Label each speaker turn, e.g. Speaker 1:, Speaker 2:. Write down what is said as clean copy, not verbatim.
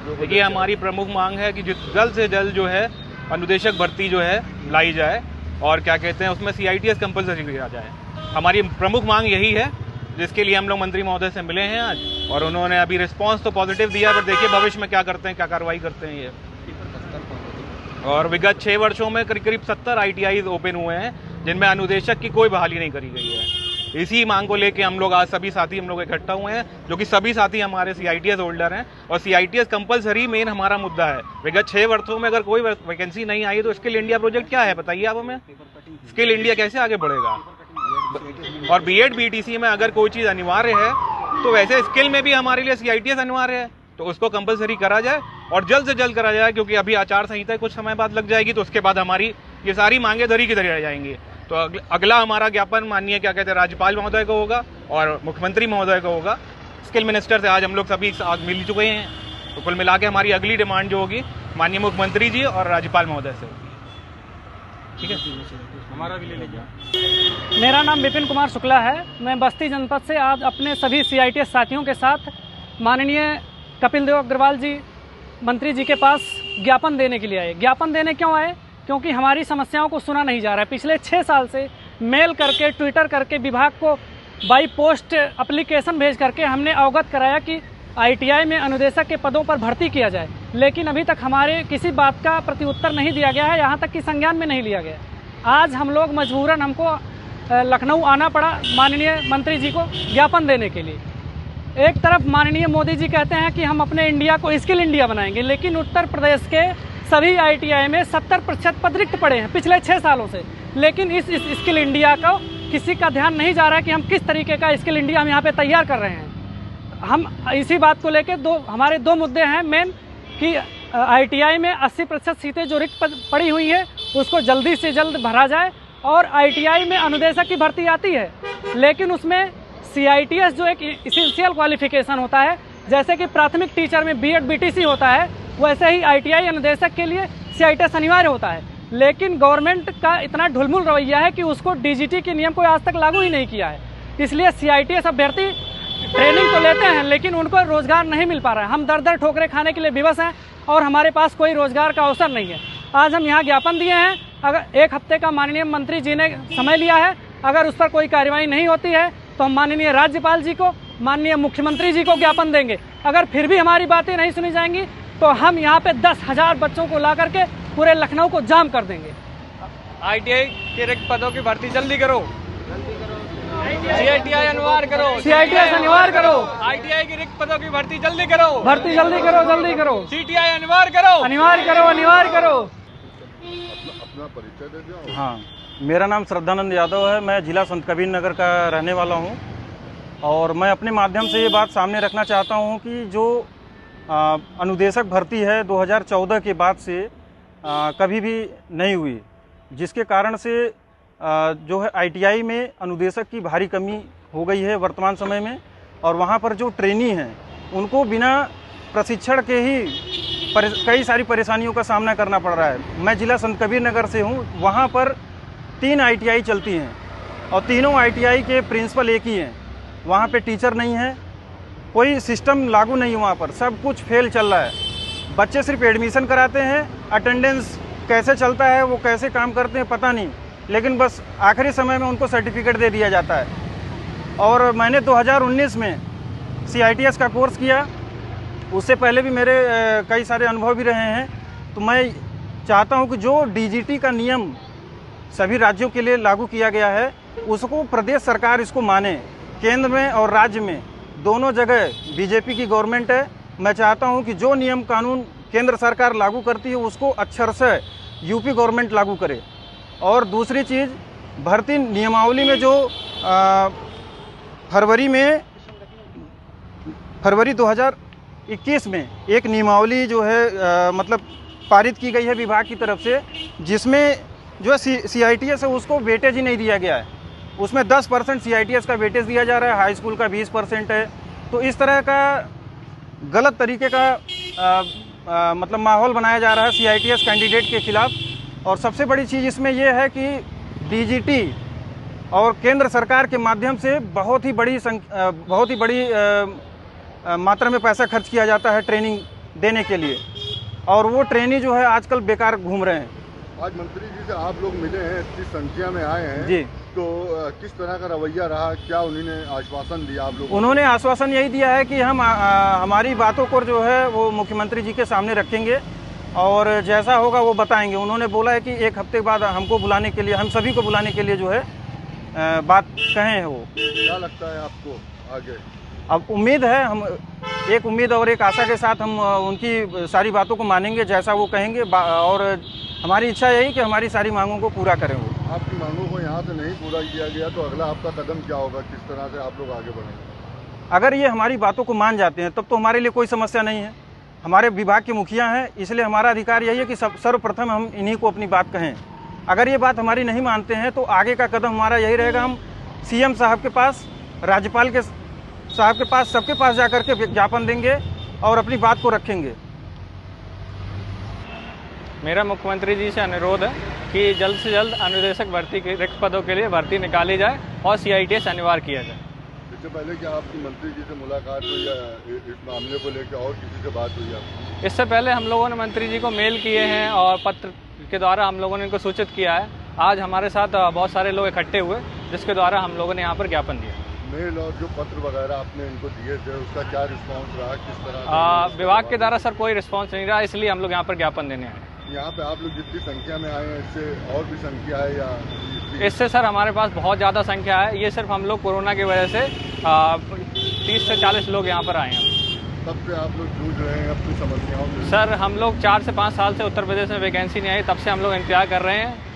Speaker 1: देखिए, हमारी प्रमुख मांग है कि जल्द से जल्द जो है अनुदेशक भर्ती जो है लाई जाए और क्या कहते हैं उसमें CITS कंपलसरी किया जाए। हमारी प्रमुख मांग यही है, जिसके लिए हम लोग मंत्री महोदय से मिले हैं आज, और उन्होंने अभी रिस्पांस तो पॉजिटिव दिया, पर देखिए भविष्य में क्या करते हैं, क्या कार्रवाई करते हैं ये। और विगत 6 वर्षों में करीब 70 ITIs ओपन हुए हैं, जिनमें अनुदेशक की कोई बहाली नहीं करी गई है। इसी मांग को लेके हम लोग आज सभी साथी हम लोग इकट्ठा हुए हैं, जो कि सभी साथी हमारे CITS होल्डर हैं, और CITS कंपलसरी मेन हमारा मुद्दा है। विगत 6 वर्षों में अगर कोई वैकेंसी नहीं आई तो स्किल इंडिया प्रोजेक्ट क्या है बताइए आप हमें? स्किल इंडिया कैसे आगे बढ़ेगा? और B.Ed BTC में अगर कोई चीज़ अनिवार्य है तो वैसे स्किल में भी हमारे लिए CITS अनिवार्य है, तो उसको कंपलसरी करा जाए और जल्द से जल्द करा जाए, क्योंकि अभी आचार संहिता कुछ समय बाद लग जाएगी, तो उसके बाद हमारी ये सारी मांगे धरी की धरी रह जाएंगी। तो अगला हमारा ज्ञापन माननीय क्या कहते हैं राज्यपाल महोदय को होगा और मुख्यमंत्री महोदय को होगा। स्किल मिनिस्टर से आज हम लोग सभी मिल चुके हैं, तो कुल मिला के हमारी अगली डिमांड जो होगी माननीय मुख्यमंत्री जी और राज्यपाल महोदय से होगी। ठीक है, हमारा भी ले लीजिए।
Speaker 2: मेरा नाम विपिन कुमार शुक्ला है। मैं बस्ती जनपद से आज अपने सभी CITS साथियों के साथ माननीय कपिल देव अग्रवाल जी मंत्री जी के पास ज्ञापन देने के लिए आए। ज्ञापन देने क्यों आए? क्योंकि हमारी समस्याओं को सुना नहीं जा रहा है। पिछले 6 साल से मेल करके, ट्विटर करके, विभाग को बाई पोस्ट एप्लीकेशन भेज करके हमने अवगत कराया कि ITI में अनुदेशक के पदों पर भर्ती किया जाए, लेकिन अभी तक हमारे किसी बात का प्रत्युत्तर नहीं दिया गया है, यहाँ तक कि संज्ञान में नहीं लिया गया। आज हम लोग मजबूरन हमको लखनऊ आना पड़ा माननीय मंत्री जी को ज्ञापन देने के लिए। एक तरफ माननीय मोदी जी कहते हैं कि हम अपने इंडिया को स्किल इंडिया बनाएंगे, लेकिन उत्तर प्रदेश के सभी ITI में 70% पद रिक्त पड़े हैं पिछले 6 सालों से। लेकिन इस स्किल इंडिया को किसी का ध्यान नहीं जा रहा है कि हम किस तरीके का स्किल इंडिया हम यहाँ पे तैयार कर रहे हैं। हम इसी बात को लेके हमारे दो मुद्दे हैं मेन, कि ITI में 80% सीटें जो रिक्त पड़ी हुई है उसको जल्दी से जल्द भरा जाए, और ITI में अनुदेशक की भर्ती आती है, लेकिन उसमें CITS जो एक इसेंशियल क्वालिफिकेशन होता है, जैसे कि प्राथमिक टीचर में B.Ed BTC होता है, वैसे ही ITI अनुदेशक के लिए CITS अनिवार्य होता है। लेकिन गवर्नमेंट का इतना ढुलमुल रवैया है कि उसको DGT के नियम को आज तक लागू ही नहीं किया है। इसलिए CITS अभ्यर्थी ट्रेनिंग तो लेते हैं, लेकिन उनको रोजगार नहीं मिल पा रहा है। हम दर दर ठोकरे खाने के लिए विवश हैं और हमारे पास कोई रोजगार का अवसर नहीं है। आज हम यहाँ ज्ञापन दिए हैं, अगर 1 हफ्ते का माननीय मंत्री जी ने समय लिया है, अगर उस पर कोई कार्रवाई नहीं होती है तो हम माननीय राज्यपाल जी को, माननीय मुख्यमंत्री जी को ज्ञापन देंगे। अगर फिर भी हमारी बातें नहीं सुनी जाएंगी तो हम यहाँ पे 10,000 बच्चों को ला करके पूरे लखनऊ को जाम कर देंगे।
Speaker 3: ITI के रिक्त पदों की भर्ती जल्दी करो, CITI अनिवार्य करो,
Speaker 2: CITS अनिवार्य करो,
Speaker 3: ITI की रिक्त पदों की भर्ती जल्दी करो,
Speaker 2: भर्ती जल्दी करो, जल्दी करो,
Speaker 3: CTI अनिवार्य करो,
Speaker 2: अनिवार्य करो, अनिवार्य करो।
Speaker 4: अपना परिचय दे दो।
Speaker 5: हाँ, मेरा नाम श्रद्धानंद यादव है। मैं जिला संत कबीर नगर का रहने वाला हूँ, और मैं अपने माध्यम से ये बात सामने रखना चाहता हूँ कि जो अनुदेशक भर्ती है 2014 के बाद से कभी भी नहीं हुई, जिसके कारण से जो है ITI में अनुदेशक की भारी कमी हो गई है वर्तमान समय में। और वहाँ पर जो ट्रेनी हैं उनको बिना प्रशिक्षण के ही कई सारी परेशानियों का सामना करना पड़ रहा है। मैं जिला संत कबीर नगर से हूँ, वहाँ पर 3 ITI चलती हैं और तीनों ITI के प्रिंसिपल एक ही हैं। वहाँ पे टीचर नहीं है, कोई सिस्टम लागू नहीं है, वहाँ पर सब कुछ फेल चल रहा है। बच्चे सिर्फ एडमिशन कराते हैं, अटेंडेंस कैसे चलता है, वो कैसे काम करते हैं पता नहीं, लेकिन बस आखिरी समय में उनको सर्टिफिकेट दे दिया जाता है। और मैंने 2019 में CITS का कोर्स किया, उससे पहले भी मेरे कई सारे अनुभव भी रहे हैं। तो मैं चाहता हूं कि जो DGT का नियम सभी राज्यों के लिए लागू किया गया है उसको प्रदेश सरकार इसको माने। केंद्र में और राज्य में दोनों जगह BJP की गवर्नमेंट है। मैं चाहता हूं कि जो नियम कानून केंद्र सरकार लागू करती है उसको अक्षर से UP गवर्नमेंट लागू करे। और दूसरी चीज़, भर्ती नियमावली में जो फरवरी 2021 में एक नियमावली जो है मतलब पारित की गई है विभाग की तरफ से, जिसमें जो CITS है उसको वेटेज ही नहीं दिया गया है। उसमें 10% CITS का वेटेज दिया जा रहा है, हाई स्कूल का 20% है। तो इस तरह का गलत तरीके का मतलब माहौल बनाया जा रहा है CITS कैंडिडेट के खिलाफ। और सबसे बड़ी चीज़ इसमें यह है कि DGT और केंद्र सरकार के माध्यम से बहुत ही बड़ी मात्रा में पैसा खर्च किया जाता है ट्रेनिंग देने के लिए, और वो ट्रेनी जो है आजकल बेकार घूम रहे हैं।
Speaker 4: आज मंत्री जी से आप लोग मिले हैं, इतनी संख्या में आए हैं
Speaker 5: जी,
Speaker 4: तो किस तरह का रवैया रहा, क्या उन्होंने आश्वासन दिया आप लोगों को?
Speaker 5: उन्होंने आश्वासन यही दिया है कि हम हमारी बातों को जो है वो मुख्यमंत्री जी के सामने रखेंगे और जैसा होगा वो बताएंगे। उन्होंने बोला है कि 1 हफ्ते बाद हमको बुलाने के लिए, हम सभी को बुलाने के लिए जो है बात कहे हैं वो।
Speaker 4: क्या लगता है आपको आगे?
Speaker 5: अब उम्मीद है, हम एक उम्मीद और एक आशा के साथ हम उनकी सारी बातों को मानेंगे जैसा वो कहेंगे, और हमारी इच्छा यही कि हमारी सारी मांगों को पूरा करें वो।
Speaker 4: आपकी मांगों को यहाँ से नहीं पूरा किया गया तो अगला आपका कदम क्या होगा, किस तरह से आप लोग आगे बढ़ेंगे?
Speaker 5: अगर ये हमारी बातों को मान जाते हैं तब तो हमारे लिए कोई समस्या नहीं है। हमारे विभाग के मुखिया हैं, इसलिए हमारा अधिकार यही है कि सर्वप्रथम हम इन्हीं को अपनी बात कहें। अगर ये बात हमारी नहीं मानते हैं तो आगे का कदम हमारा यही रहेगा, हम सीएम साहब के पास, राज्यपाल के साहब के पास, सबके पास जाकर के ज्ञापन देंगे और अपनी बात को रखेंगे।
Speaker 3: मेरा मुख्यमंत्री जी से अनुरोध है कि जल्द से जल्द अनुदेशक भर्ती के रिक्त पदों के लिए भर्ती निकाली जाए और CITS अनिवार्य किया जाए।
Speaker 4: इससे पहले क्या आपकी मंत्री जी से मुलाकात हुई या इस मामले को लेकर और किसी से बात हुई आपकी?
Speaker 3: इससे पहले हम लोगों ने मंत्री जी को मेल किए हैं और पत्र के द्वारा हम लोगों ने इनको सूचित किया है। आज हमारे साथ बहुत सारे लोग इकट्ठे हुए जिसके द्वारा हम लोगों ने यहाँ पर ज्ञापन दिया।
Speaker 4: मेल और जो पत्र वगैरह आपने इनको दिए थे उसका क्या रिस्पांस रहा, किस तरह?
Speaker 3: विभाग के द्वारा सर कोई रिस्पांस नहीं रहा, इसलिए हम लोग यहाँ पर ज्ञापन देने आए।
Speaker 4: यहाँ पे आप लोग जितनी संख्या में आए हैं इससे और भी संख्या है या?
Speaker 3: इससे सर हमारे पास बहुत ज़्यादा संख्या है। ये सिर्फ हम लोग कोरोना की वजह से 30 से 40 लोग यहाँ पर आए हैं।
Speaker 4: तब से आप लोग जूझ रहे हैं अपनी समस्याओं से?
Speaker 3: सर हम लोग 4 से 5 साल से उत्तर प्रदेश में वैकेंसी नहीं आई, तब से हम लोग इंतजार कर रहे हैं